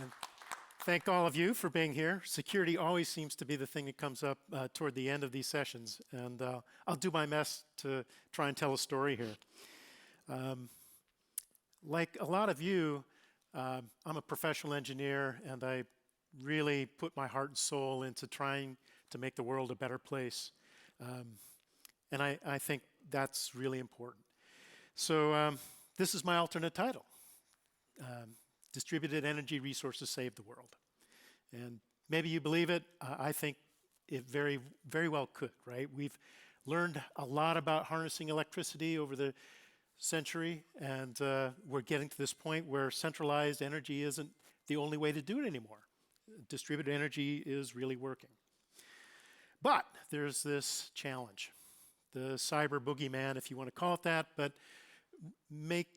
And thank all of you for being here. Security always seems to be the thing that comes up toward the end of these sessions, and I'll do my best to try and tell a story here. Like a lot of you, I'm a professional engineer, and I really put my heart and soul into trying to make the world a better place. And I think that's really important. So this is my alternate title. Distributed Energy Resources Save the World. And maybe you believe it. I think it very, very well could, right? We've learned a lot about harnessing electricity over the century, and we're getting to this point where centralized energy isn't the only way to do it anymore. Distributed energy is really working. But there's this challenge, the cyber boogeyman, if you want to call it that, but make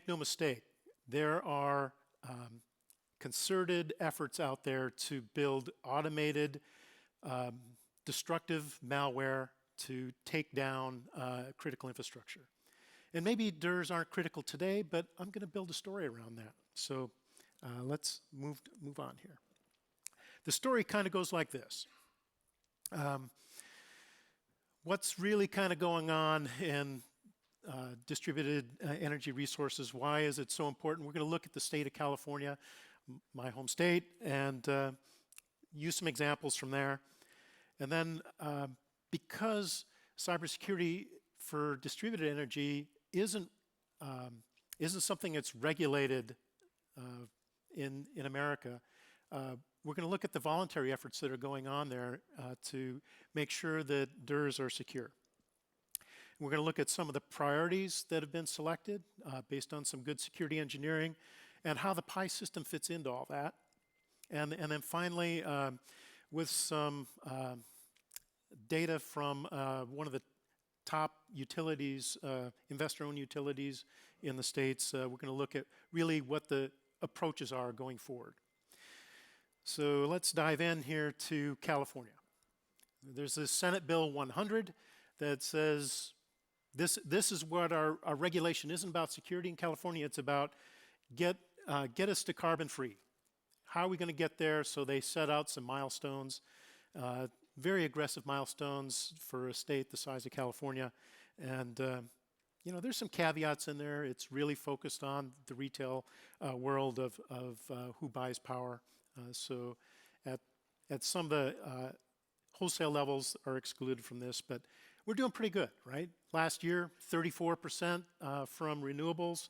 no mistake, there are concerted efforts out there to build automated, destructive malware to take down critical infrastructure. And maybe DERS aren't critical today, but I'm going to build a story around that. So let's move on here. The story kind of goes like this. What's really kind of going on in distributed energy resources? Why is it so important? We're going to look at the state of California, my home state, and use some examples from there. And then because cybersecurity for distributed energy isn't something that's regulated in America, we're going to look at the voluntary efforts that are going on there to make sure that DERS are secure. We're going to look at some of the priorities that have been selected based on some good security engineering and how the PI system fits into all that. And then finally, with some data from one of the top utilities, investor-owned utilities in the States, we're going to look at really what the approaches are going forward. So let's dive in here to California. There's this Senate Bill 100 that says this is what our regulation isn't about security in California. It's about get us to carbon free. How are we going to get there? So they set out some milestones, very aggressive milestones for a state the size of California. And you know, there's some caveats in there. It's really focused on the retail world of who buys power. So at some of the wholesale levels are excluded from this, but we're doing pretty good, right? Last year, 34% from renewables.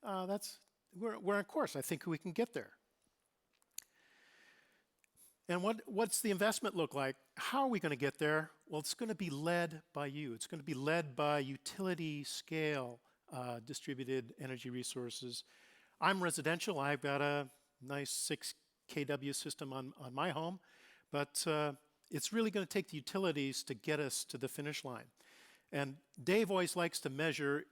We're on course. I think we can get there. And what's the investment look like? How are we going to get there? Well, it's going to be led by you. It's going to be led by utility scale distributed energy resources. I'm residential. I've got a nice 6 kW system on my home, but it's really going to take the utilities to get us to the finish line. And Dave always likes to measure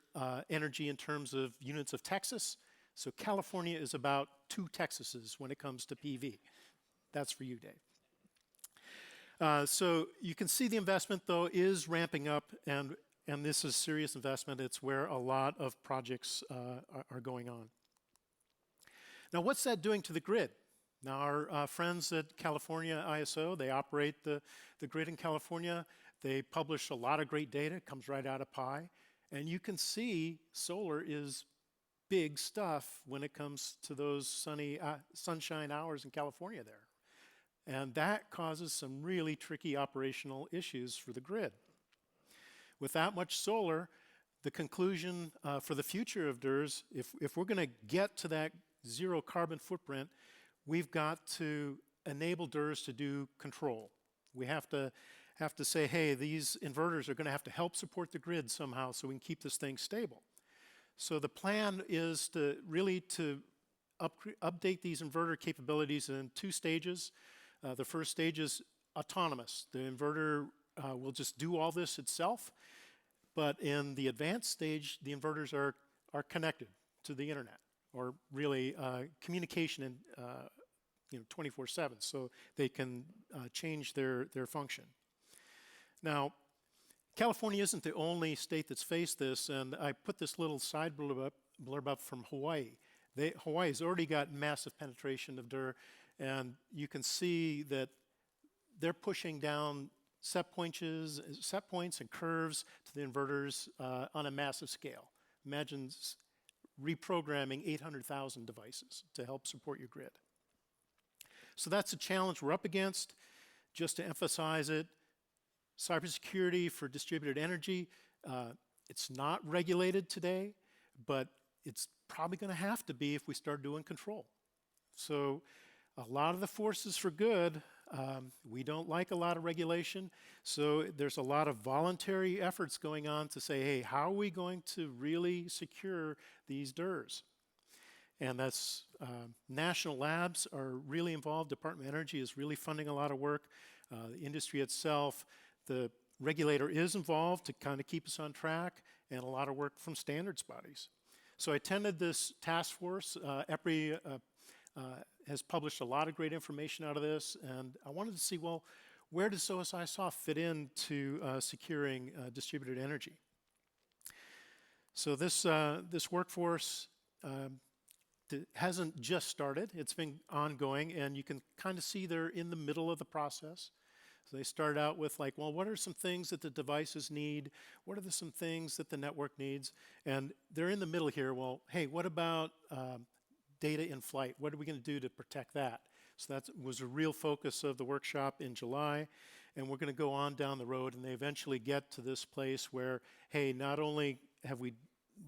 energy in terms of units of Texas. So California is about 2 Texases when it comes to PV. That's for you, Dave. So you can see the investment, though, is ramping up, and this is serious investment. It's where a lot of projects are going on. Now, what's that doing to the grid? Now, our friends at California ISO, they operate the grid in California. They publish a lot of great data. It comes right out of PI. And you can see solar is big stuff when it comes to those sunshine hours in California there. And that causes some really tricky operational issues for the grid. With that much solar, the conclusion for the future of DERS, if we're going to get to that zero carbon footprint, we've got to enable DERS to do control. We have to say, hey, these inverters are going to have to help support the grid somehow so we can keep this thing stable. So the plan is to really update these inverter capabilities in 2 stages. The first stage is autonomous. The inverter will just do all this itself. But in the advanced stage, the inverters are connected to the internet, or really communication in 24/7, so they can change their function. Now, California isn't the only state that's faced this, and I put this little side blurb up from Hawaii. Hawaii's already got massive penetration of DER, and you can see that they're pushing down set points and curves to the inverters on a massive scale. Imagine reprogramming 800,000 devices to help support your grid. So that's a challenge we're up against. Just to emphasize it, cybersecurity for distributed energy, it's not regulated today, but it's probably going to have to be if we start doing control. So a lot of the forces for good, we don't like a lot of regulation, so there's a lot of voluntary efforts going on to say, hey, how are we going to really secure these DERs? And that's, national labs are really involved. Department of Energy is really funding a lot of work. The industry itself, the regulator is involved to kind of keep us on track, and a lot of work from standards bodies. So I attended this task force. EPRI has published a lot of great information out of this, and I wanted to see, well, where does OSIsoft fit into securing distributed energy? So this workforce hasn't just started. It's been ongoing, and you can kind of see they're in the middle of the process. So they started out with like, well, what are some things that the devices need? What are some things that the network needs? And they're in the middle here. Well, hey, what about data in flight? What are we going to do to protect that? So that was a real focus of the workshop in July. And we're going to go on down the road, and they eventually get to this place where, hey, not only have we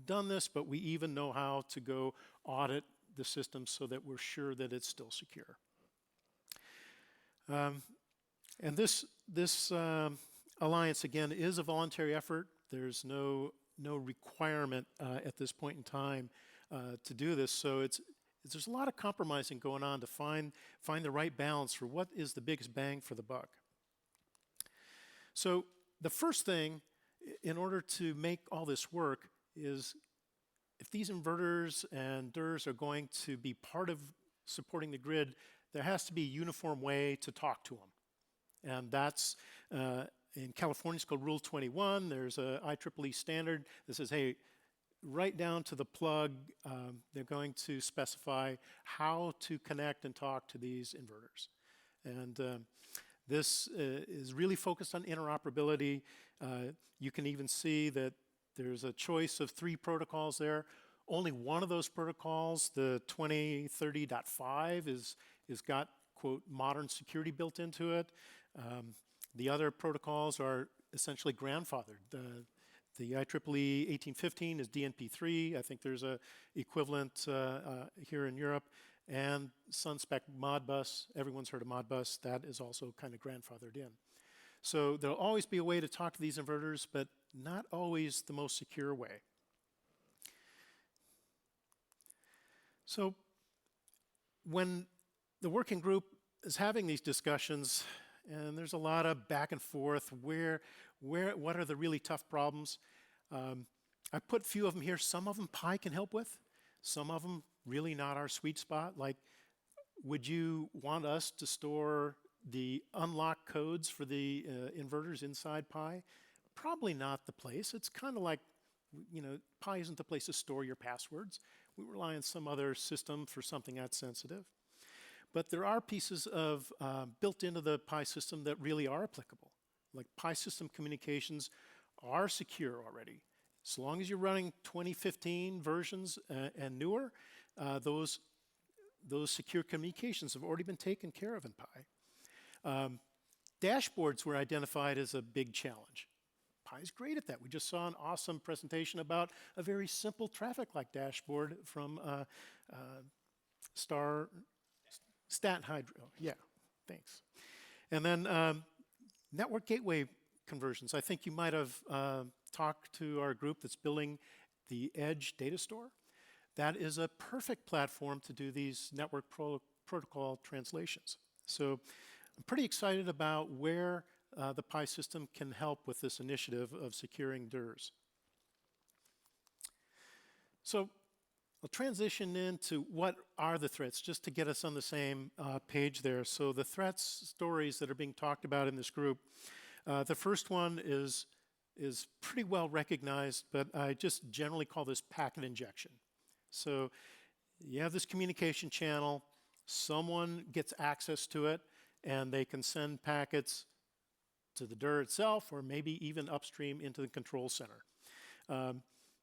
done this, but we even know how to go audit the system so that we're sure that it's still secure. And this alliance, again, is a voluntary effort. There's no requirement at this point in time to do this. So there's a lot of compromising going on to find the right balance for what is the biggest bang for the buck. So the first thing, in order to make all this work, is if these inverters and DERs are going to be part of supporting the grid, there has to be a uniform way to talk to them. And that's, in California, it's called Rule 21. There's a IEEE standard that says, hey, right down to the plug, they're going to specify how to connect and talk to these inverters. And this is really focused on interoperability. You can even see that there's a choice of 3 protocols there. Only one of those protocols, the 2030.5, is got, quote, modern security built into it. The other protocols are essentially grandfathered. The IEEE 1815 is DNP3. I think there's a equivalent here in Europe. And SunSpec Modbus, everyone's heard of Modbus, that is also kind of grandfathered in. So there'll always be a way to talk to these inverters, but not always the most secure way. So when the working group is having these discussions, and there's a lot of back and forth, what are the really tough problems? I put a few of them here. Some of them Pi can help with. Some of them really not our sweet spot. Like, would you want us to store the unlock codes for the inverters inside Pi? Probably not the place. It's kind of like, you know, Pi isn't the place to store your passwords. We rely on some other system for something that's sensitive. But there are pieces of built into the Pi system that really are applicable. Like Pi system communications are secure already. As long as you're running 2015 versions and newer, those secure communications have already been taken care of in Pi. Dashboards were identified as a big challenge. Pi is great at that. We just saw an awesome presentation about a very simple traffic light dashboard from Stat Hydro. Yeah, thanks. And then network gateway conversions. I think you might have talked to our group that's building the Edge data store. That is a perfect platform to do these network protocol translations. So I'm pretty excited about where the Pi system can help with this initiative of securing DERS. So I'll transition into what are the threats, just to get us on the same page there. So the threats stories that are being talked about in this group, the first one is pretty well recognized, but I just generally call this packet injection. So you have this communication channel, someone gets access to it, and they can send packets to the DER itself, or maybe even upstream into the control center.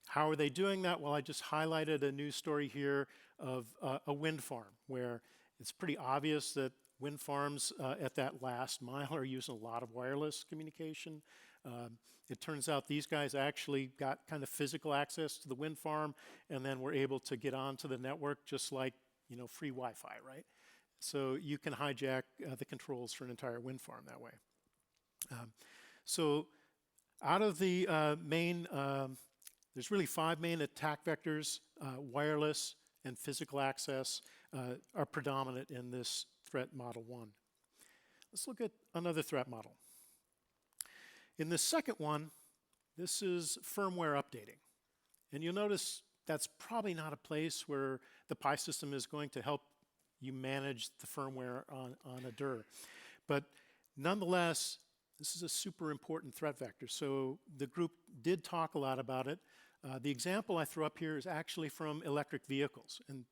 How are they doing that? Well, I just highlighted a news story here of a wind farm, where it's pretty obvious that wind farms at that last mile are using a lot of wireless communication. It turns out these guys actually got kind of physical access to the wind farm, and then were able to get onto the network just like, you know, free Wi-Fi, right? So you can hijack the controls for an entire wind farm that way. So out of the main, there's really 5 main attack vectors. Wireless and physical access are predominant in this threat model 1. Let's look at another threat model. In the second one, this is firmware updating. And you'll notice that's probably not a place where the PI system is going to help you manage the firmware on a DER. But nonetheless, this is a super important threat vector. So the group did talk a lot about it. The example I threw up here is actually from electric vehicles. And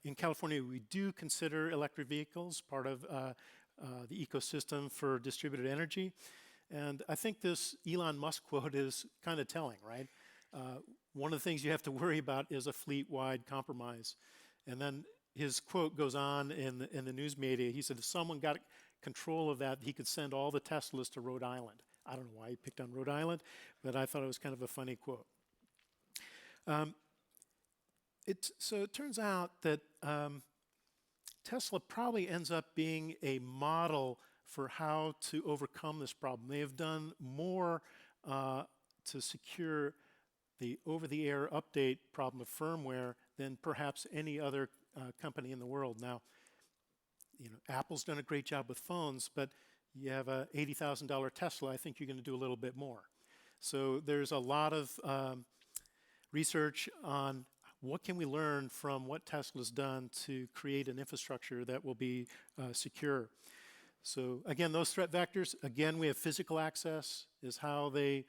in California, we do consider electric vehicles part of the ecosystem for distributed energy. And I think this Elon Musk quote is kind of telling, right? One of the things you have to worry about is a fleet-wide compromise. And then his quote goes on in the news media. He said, if someone got control of that, he could send all the Teslas to Rhode Island. I don't know why he picked on Rhode Island, but I thought it was kind of a funny quote. So it turns out that Tesla probably ends up being a model for how to overcome this problem. They have done more to secure the over-the-air update problem of firmware than perhaps any other company in the world. Now, you know, Apple's done a great job with phones, but you have a $80,000 Tesla, I think you're going to do a little bit more. So there's a lot of research on what can we learn from what Tesla's done to create an infrastructure that will be secure. So again, those threat vectors, again, we have physical access is how they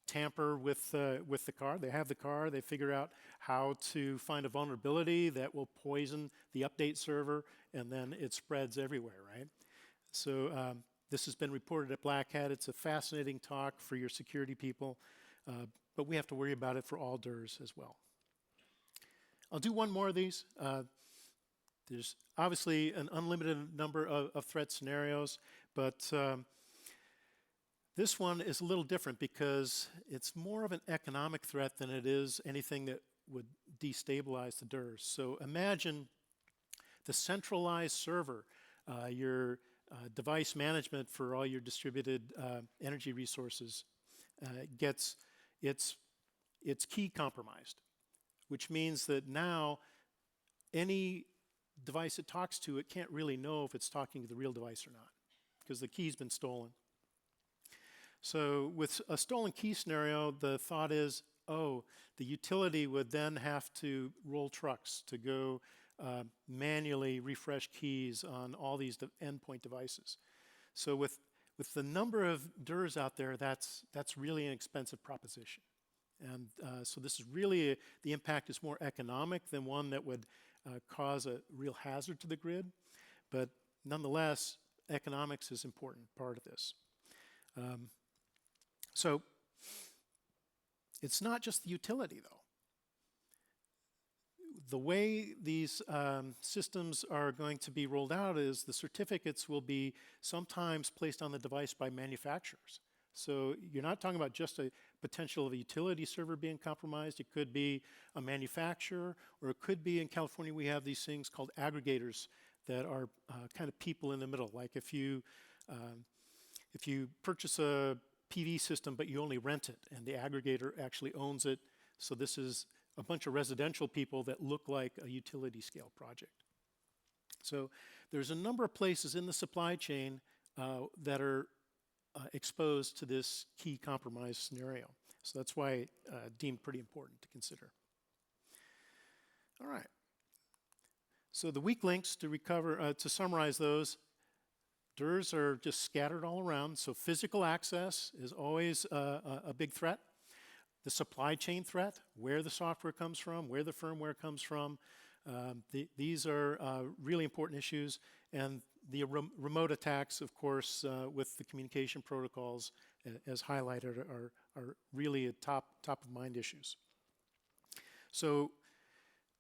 tamper with the car. They have the car, they figure out how to find a vulnerability that will poison the update server, and then it spreads everywhere, right? So this has been reported at Black Hat. It's a fascinating talk for your security people, but we have to worry about it for all DERs as well. I'll do one more of these. There's obviously an unlimited number of threat scenarios, but this one is a little different because it's more of an economic threat than it is anything that would destabilize the DERs. So imagine the centralized server, your device management for all your distributed energy resources gets its key compromised, which means that now any device it talks to, it can't really know if it's talking to the real device or not because the key's been stolen. So with a stolen key scenario, the thought is, oh, the utility would then have to roll trucks to go manually refresh keys on all these endpoint devices. So with the number of DERs out there, that's really an expensive proposition. And so this is really, the impact is more economic than one that would cause a real hazard to the grid. But nonetheless, economics is an important part of this. So it's not just the utility, though. The way these systems are going to be rolled out is the certificates will be sometimes placed on the device by manufacturers. So you're not talking about just a potential of a utility server being compromised. It could be a manufacturer, or it could be, in California, we have these things called aggregators that are kind of people in the middle. Like if you purchase a PV system, but you only rent it, and the aggregator actually owns it. So this is a bunch of residential people that look like a utility scale project. So there's a number of places in the supply chain that are exposed to this key compromise scenario. So that's why deemed pretty important to consider. All right. So the weak links to recover, to summarize those, DERs are just scattered all around. So physical access is always a big threat. The supply chain threat, where the software comes from, where the firmware comes from, These are really important issues, and the remote attacks, of course, with the communication protocols, as highlighted, are really a top of mind issues. So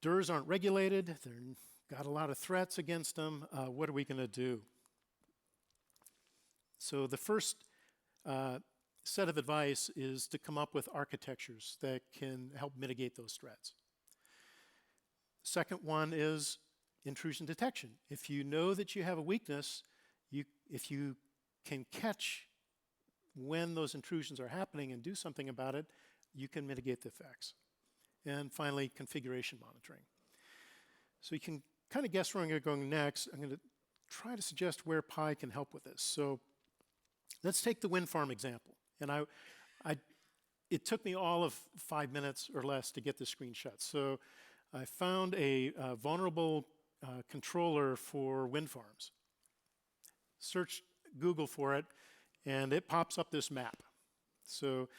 DERS aren't regulated. They've got a lot of threats against them. What are we going to do? So the first set of advice is to come up with architectures that can help mitigate those threats. Second one is intrusion detection. If you know that you have a weakness, if you can catch when those intrusions are happening and do something about it, you can mitigate the effects. And finally, configuration monitoring. So you can kind of guess where I'm going next. I'm going to try to suggest where Pi can help with this. So let's take the wind farm example. And it took me all of 5 minutes or less to get the screen shut. So I found a vulnerable controller for wind farms. Searched Google for it, and it pops up this map. So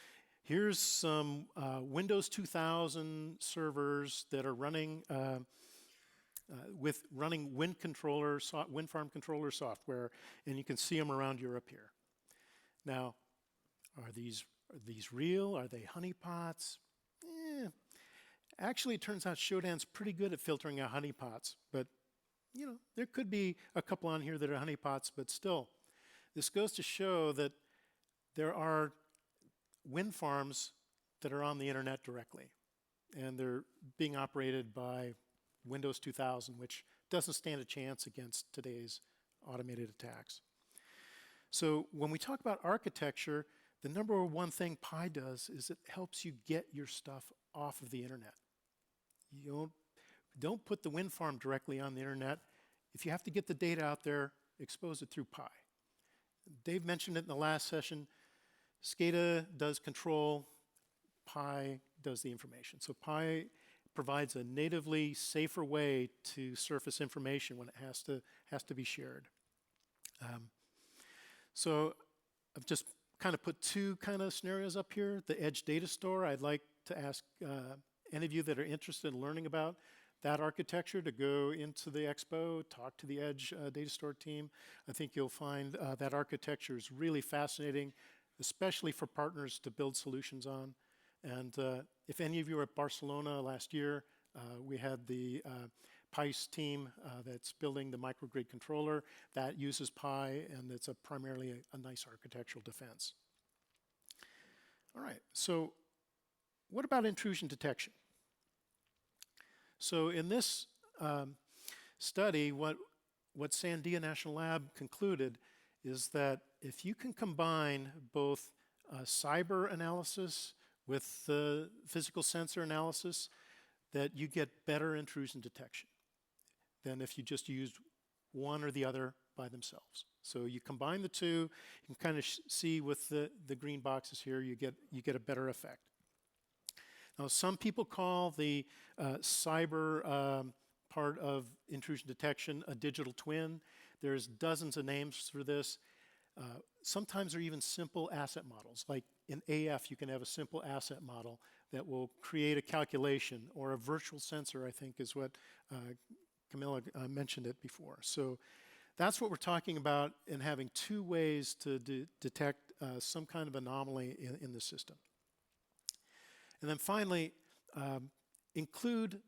here's some Windows 2000 servers that are running with wind farm controller software, and you can see them around Europe here. Now, are these real? Are they honeypots? Actually, it turns out Shodan's pretty good at filtering out honeypots, but you know, there could be a couple on here that are honeypots, but still, this goes to show that there are wind farms that are on the internet directly, and they're being operated by Windows 2000, which doesn't stand a chance against today's automated attacks. So when we talk about architecture, the number one thing Pi does is it helps you get your stuff off of the internet. You don't put the wind farm directly on the internet. If you have to get the data out there, expose it through Pi. Dave mentioned it in the last session. SCADA does control, Pi does the information. So Pi provides a natively safer way to surface information when it has to be shared. So I've just kind of put two kind of scenarios up here. The edge data store, I'd like to ask any of you that are interested in learning about that architecture to go into the expo, talk to the edge data store team. I think you'll find that architecture is really fascinating, especially for partners to build solutions on. And if any of you were at Barcelona last year, we had the PICE team that's building the microgrid controller that uses Pi, and it's primarily a nice architectural defense. All right, so what about intrusion detection? So in this study, what Sandia National Lab concluded is that if you can combine both cyber analysis with the physical sensor analysis, that you get better intrusion detection than if you just used one or the other by themselves. So you combine the two, you can kind of see with the green boxes here, you get a better effect. Now, some people call the cyber part of intrusion detection a digital twin. There's dozens of names for this. Sometimes they're even simple asset models. Like in AF, you can have a simple asset model that will create a calculation, or a virtual sensor, I think is what Camilla mentioned it before. So that's what we're talking about in having two ways to detect some kind of anomaly in the system. And then finally, include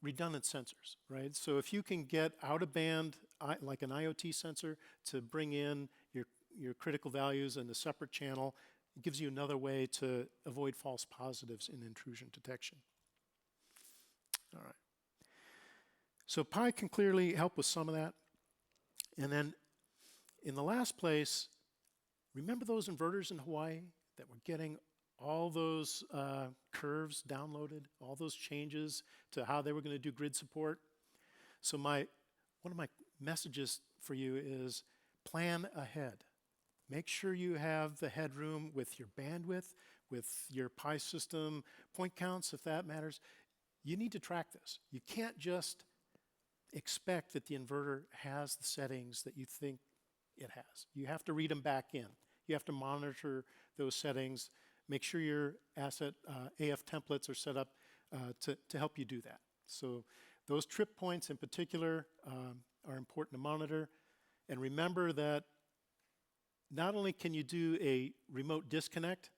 redundant sensors, right? So if you can get out of band, like an IoT sensor, to bring in your critical values in a separate channel, it gives you another way to avoid false positives in intrusion detection. All right. So Pi can clearly help with some of that. And then in the last place, remember those inverters in Hawaii that were getting all those curves downloaded, all those changes to how they were going to do grid support? So one of my messages for you is plan ahead. Make sure you have the headroom with your bandwidth, with your Pi system point counts, if that matters. You need to track this. You can't just expect that the inverter has the settings that you think it has. You have to read them back in. You have to monitor those settings. Make sure your AF templates are set up to help you do that. So those trip points in particular are important to monitor. And remember that not only can you do a remote disconnect,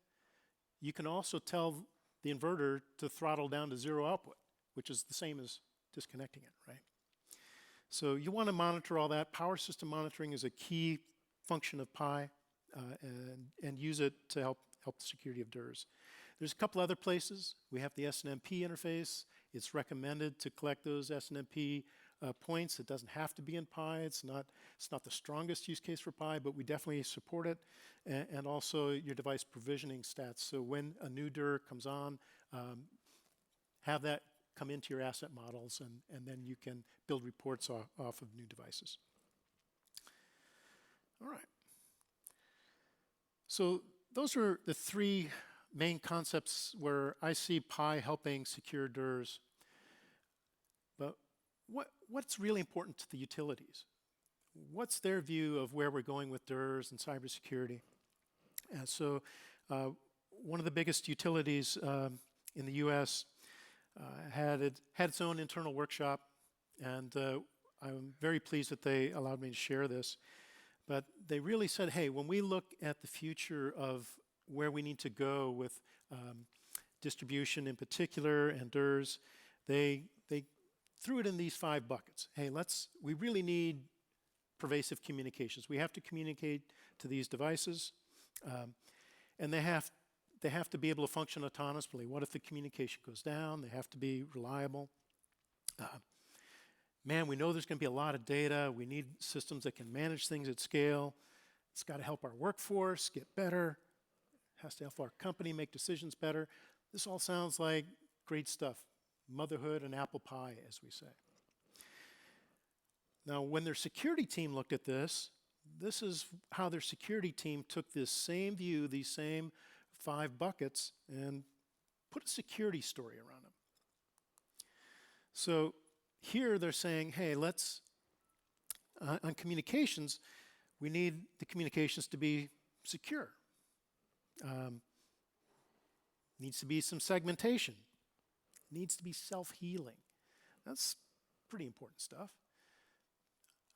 you can also tell the inverter to throttle down to 0 output, which is the same as disconnecting it, right? So you want to monitor all that. Power system monitoring is a key function of Pi, and use it to help the security of DERS. There's a couple other places. We have the SNMP interface. It's recommended to collect those SNMP points. It doesn't have to be in Pi. It's not the strongest use case for Pi, but we definitely support it. And also your device provisioning stats. So when a new DER comes on, have that come into your asset models, and then you can build reports off of new devices. All right. So those are the three main concepts where I see Pi helping secure DERS. But what's really important to the utilities? What's their view of where we're going with DERS and cybersecurity? So one of the biggest utilities in the US had its own internal workshop, and I'm very pleased that they allowed me to share this. But they really said, hey, when we look at the future of where we need to go with distribution in particular and DERS, they threw it in these 5 buckets. Hey, we really need pervasive communications. We have to communicate to these devices, and they have to be able to function autonomously. What if the communication goes down? They have to be reliable. Man, we know there's going to be a lot of data. We need systems that can manage things at scale. It's got to help our workforce get better. It has to help our company make decisions better. This all sounds like great stuff. Motherhood and apple pie, as we say. Now, when their security team looked at this is how their security team took this same view, these same 5 buckets, and put a security story around them. So here they're saying, hey, let's, on communications, we need the communications to be secure. Needs to be some segmentation. Needs to be self-healing. That's pretty important stuff.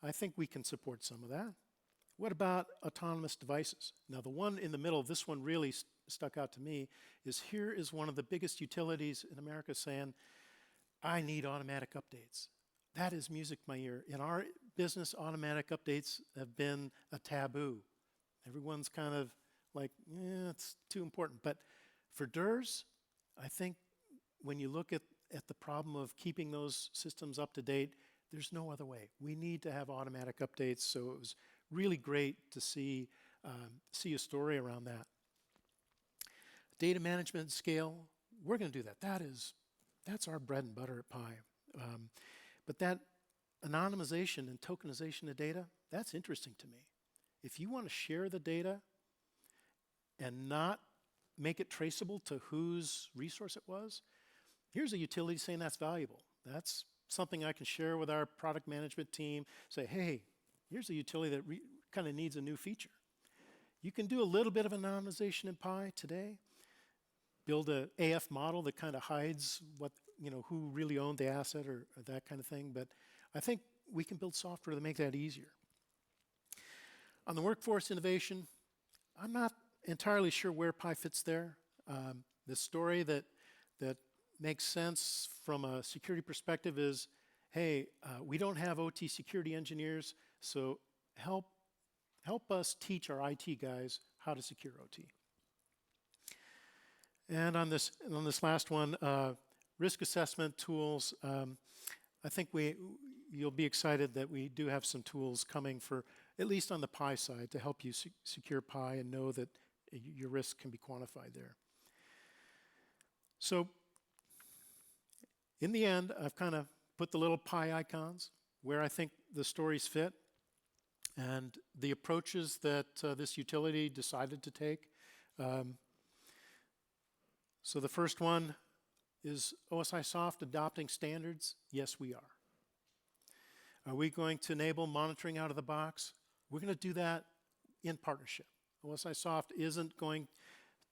I think we can support some of that. What about autonomous devices? Now, the one in the middle, this one really stuck out to me, is here is one of the biggest utilities in America saying, I need automatic updates. That is music to my ear. In our business, automatic updates have been a taboo. Everyone's kind of like, it's too important. But for DERS, I think when you look at the problem of keeping those systems up to date, there's no other way. We need to have automatic updates, so it was really great to see a story around that. Data management scale, we're going to do that. That's our bread and butter at Pi. But that anonymization and tokenization of data, that's interesting to me. If you want to share the data and not make it traceable to whose resource it was, here's a utility saying that's valuable. That's something I can share with our product management team. Say, hey, here's a utility that kind of needs a new feature. You can do a little bit of anonymization in Pi today. Build an AF model that kind of hides who really owned the asset or that kind of thing. But I think we can build software to make that easier. On the workforce innovation, I'm not entirely sure where Pi fits there. The story that makes sense from a security perspective is, hey, we don't have OT security engineers, so help us teach our IT guys how to secure OT. And on this last one, risk assessment tools, I think you'll be excited that we do have some tools coming for, at least on the Pi side, to help you secure Pi and know that your risk can be quantified there. So in the end, I've kind of put the little Pi icons where I think the stories fit and the approaches that this utility decided to take. So the first one is OSIsoft adopting standards? Yes, we are. Are we going to enable monitoring out of the box? We're going to do that in partnership. OSIsoft isn't going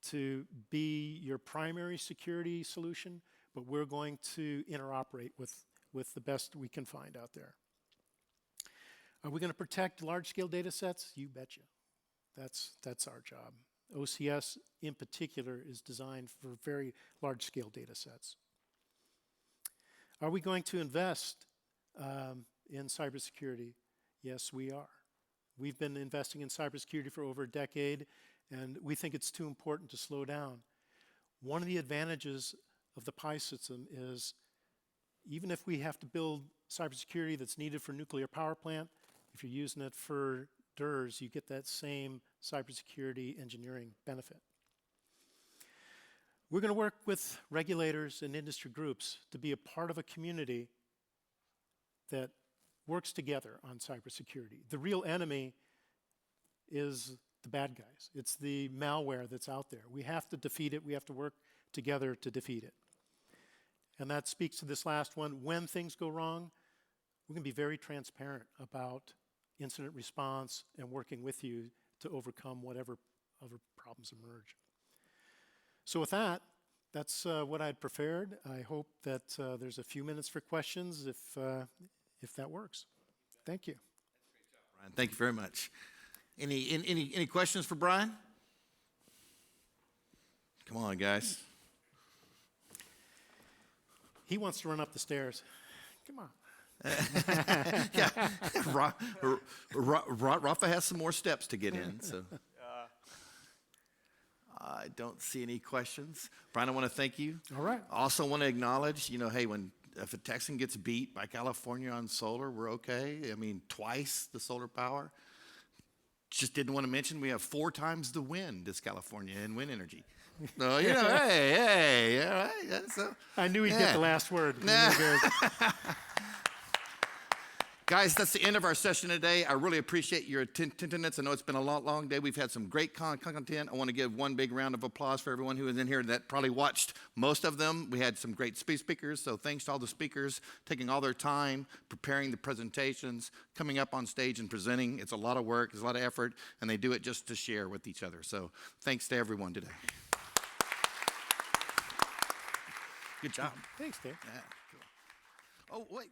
to be your primary security solution. but we're going to interoperate with the best we can find out there. Are we going to protect large-scale data sets? You betcha. That's our job. OCS in particular is designed for very large-scale data sets. Are we going to invest in cybersecurity? Yes, we are. We've been investing in cybersecurity for over a decade, and we think it's too important to slow down. One of the advantages of the PI system is even if we have to build cybersecurity that's needed for a nuclear power plant, if you're using it for DERS, you get that same cybersecurity engineering benefit. We're going to work with regulators and industry groups to be a part of a community that works together on cybersecurity. The real enemy is the bad guys. It's the malware that's out there. We have to defeat it. We have to work together to defeat it. And that speaks to this last one. When things go wrong, we're going to be very transparent about incident response and working with you to overcome whatever other problems emerge. So with that, that's what I'd prepared. I hope that there's a few minutes for questions if that works. Thank you. Bryan, thank you very much. Any questions for Bryan? Come on, guys. He wants to run up the stairs. Come on. Yeah, Rafa has some more steps to get in, so. I don't see any questions. Bryan, I want to thank you. All right. I also want to acknowledge, hey, if a Texan gets beat by California on solar, we're okay. I mean, twice the solar power. Just didn't want to mention we have 4 times the wind as California in wind energy. So, hey, all right. Yeah, so, I knew he'd get the last word. Guys, that's the end of our session today. I really appreciate your attendance. I know it's been a long day. We've had some great content. I want to give one big round of applause for everyone who was in here that probably watched most of them. We had some great speakers, so thanks to all the speakers taking all their time, preparing the presentations, coming up on stage and presenting. It's a lot of work, it's a lot of effort, and they do it just to share with each other. So thanks to everyone today. Good job. Thanks, Dave. Yeah, cool. Oh, wait.